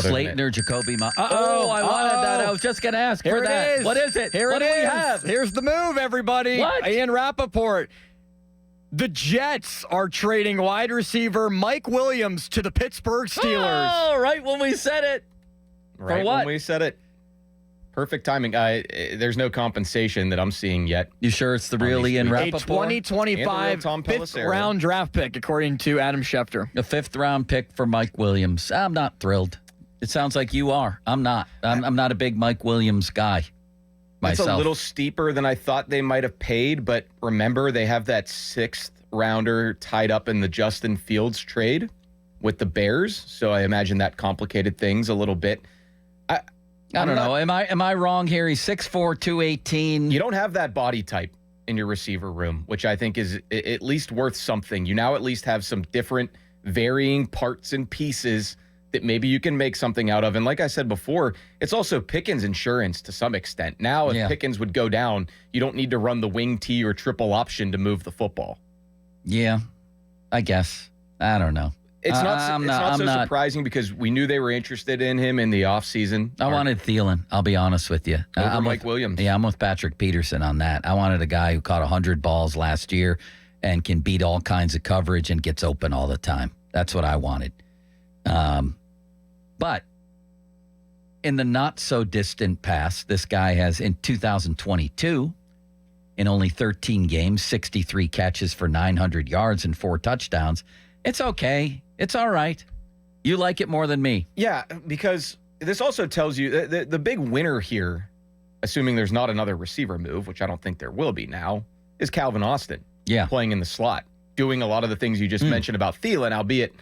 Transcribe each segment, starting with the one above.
Slayton or Jacoby I wanted that. I was just going to ask for that. Here it is. What is it? Here what it do we is. have? Here's the move, everybody. What? Ian Rappaport. The Jets are trading wide receiver Mike Williams to the Pittsburgh Steelers. Oh, right when we said it. Right For what? when we said it. Perfect timing. There's no compensation that I'm seeing yet. You sure it's the real these Ian tweets. A Rappaport? 2025 Tom fifth Pelissero. round draft pick, according to Adam Schefter. A fifth-round pick for Mike Williams. I'm not thrilled. It sounds like you are. I'm not. I'm not a big Mike Williams guy myself. It's a little steeper than I thought they might have paid, but remember, they have that sixth rounder tied up in the Justin Fields trade with the Bears, so I imagine that complicated things a little bit. I don't know. Am I wrong here? He's 6'4", 218. You don't have that body type in your receiver room, which I think is at least worth something. You now at least have some different varying parts and pieces that maybe you can make something out of. And like I said before, it's also Pickens insurance to some extent. Now, if Pickens would go down, you don't need to run the wing T or triple option to move the football. Yeah, I guess. I don't know. It's not so surprising because we knew they were interested in him in the offseason. I wanted Thielen, I'll be honest with you. Over Mike Williams. Yeah, I'm with Patrick Peterson on that. I wanted a guy who caught 100 balls last year and can beat all kinds of coverage and gets open all the time. That's what I wanted. But in the not-so-distant past, this guy has, in 2022, in only 13 games, 63 catches for 900 yards and 4 touchdowns. It's okay. It's all right. You like it more than me. Yeah, because this also tells you the big winner here, assuming there's not another receiver move, which I don't think there will be now, is Calvin Austin. Yeah. Playing in the slot, doing a lot of the things you just mentioned about Thielen, albeit,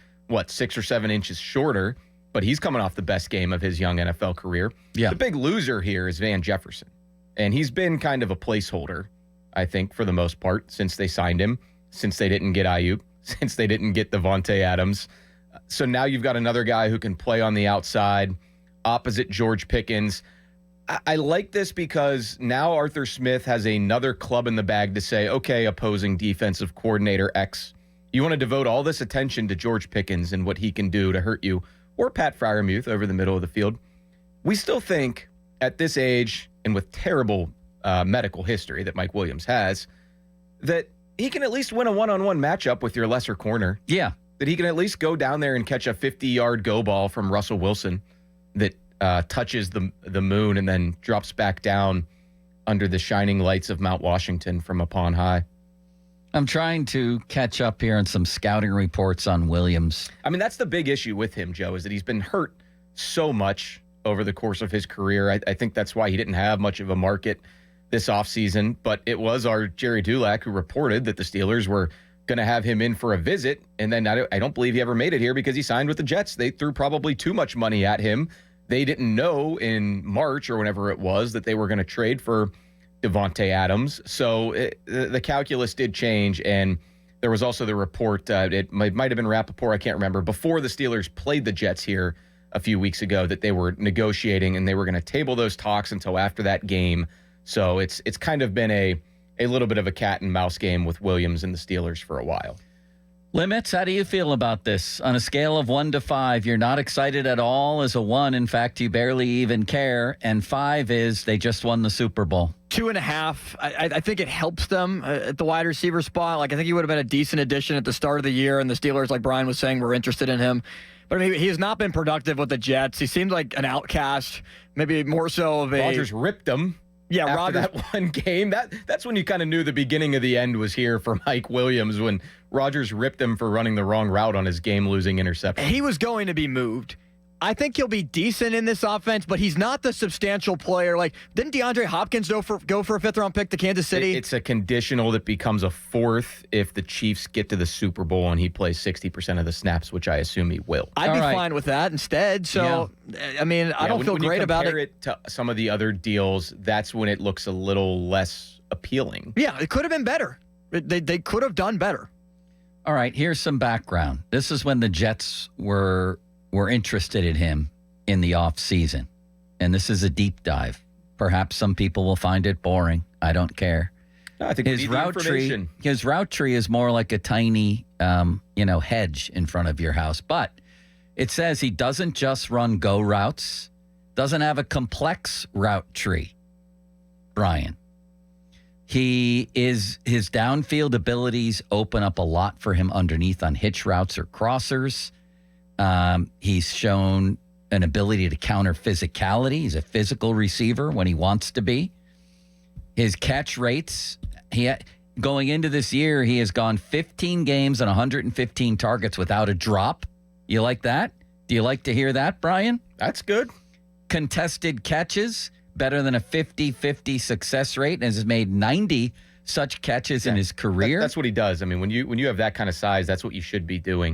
6 or 7 inches shorter, but he's coming off the best game of his young NFL career. Yeah. The big loser here is Van Jefferson, and he's been kind of a placeholder, I think, for the most part, since they signed him, since they didn't get Ayuk, since they didn't get Devontae Adams. So now you've got another guy who can play on the outside, opposite George Pickens. I like this because now Arthur Smith has another club in the bag to say, okay, opposing defensive coordinator X, you want to devote all this attention to George Pickens and what he can do to hurt you, or Pat Freiermuth over the middle of the field. We still think at this age and with terrible medical history that Mike Williams has, that he can at least win a one-on-one matchup with your lesser corner. Yeah. That he can at least go down there and catch a 50-yard go ball from Russell Wilson that touches the moon and then drops back down under the shining lights of Mount Washington from upon high. I'm trying to catch up here on some scouting reports on Williams. I mean, that's the big issue with him, Joe, is that he's been hurt so much over the course of his career. I think that's why he didn't have much of a market this offseason, but it was our Jerry Dulac who reported that the Steelers were going to have him in for a visit, and then I don't believe he ever made it here because he signed with the Jets. They threw probably too much money at him. They didn't know in March or whenever it was that they were going to trade for Devontae Adams. So the calculus did change, and there was also the report, it might have been Rappaport, I can't remember, before the Steelers played the Jets here a few weeks ago, that they were negotiating and they were going to table those talks until after that game. So it's kind of been a little bit of a cat and mouse game with Williams and the Steelers for a while. Limits, how do you feel about this? On a scale of 1 to 5, you're not excited at all as a 1. In fact, you barely even care. And 5 is they just won the Super Bowl. 2.5. I think it helps them at the wide receiver spot. Like, I think he would have been a decent addition at the start of the year, and the Steelers, like Brian was saying, were interested in him. But I mean, he has not been productive with the Jets. He seems like an outcast, maybe more so of a... Rodgers ripped him. Yeah, after that one game. That's when you kind of knew the beginning of the end was here for Mike Williams, when Rodgers ripped him for running the wrong route on his game-losing interception. He was going to be moved. I think he'll be decent in this offense, but he's not the substantial player. Like, didn't DeAndre Hopkins go for a fifth-round pick to Kansas City? It's a conditional that becomes a fourth if the Chiefs get to the Super Bowl and he plays 60% of the snaps, which I assume he will. I'd be fine with that instead. So, I mean, I don't feel great about it. When you compare it to some of the other deals, that's when it looks a little less appealing. Yeah, it could have been better. They could have done better. All right, here's some background. This is when the Jets were interested in him in the offseason. And this is a deep dive. Perhaps some people will find it boring. I don't care. No, I think his route tree is more like a tiny hedge in front of your house. But It says he doesn't just run go routes, doesn't have a complex route tree, Brian. His downfield abilities open up a lot for him underneath on hitch routes or crossers. He's shown an ability to counter physicality. He's a physical receiver when he wants to be. His catch rates, going into this year, he has gone 15 games and 115 targets without a drop. You like that? Do you like to hear that, Brian? That's good. Contested catches, better than a 50-50 success rate, and has made 90 such catches in his career. That's what he does. I mean, when you have that kind of size, that's what you should be doing.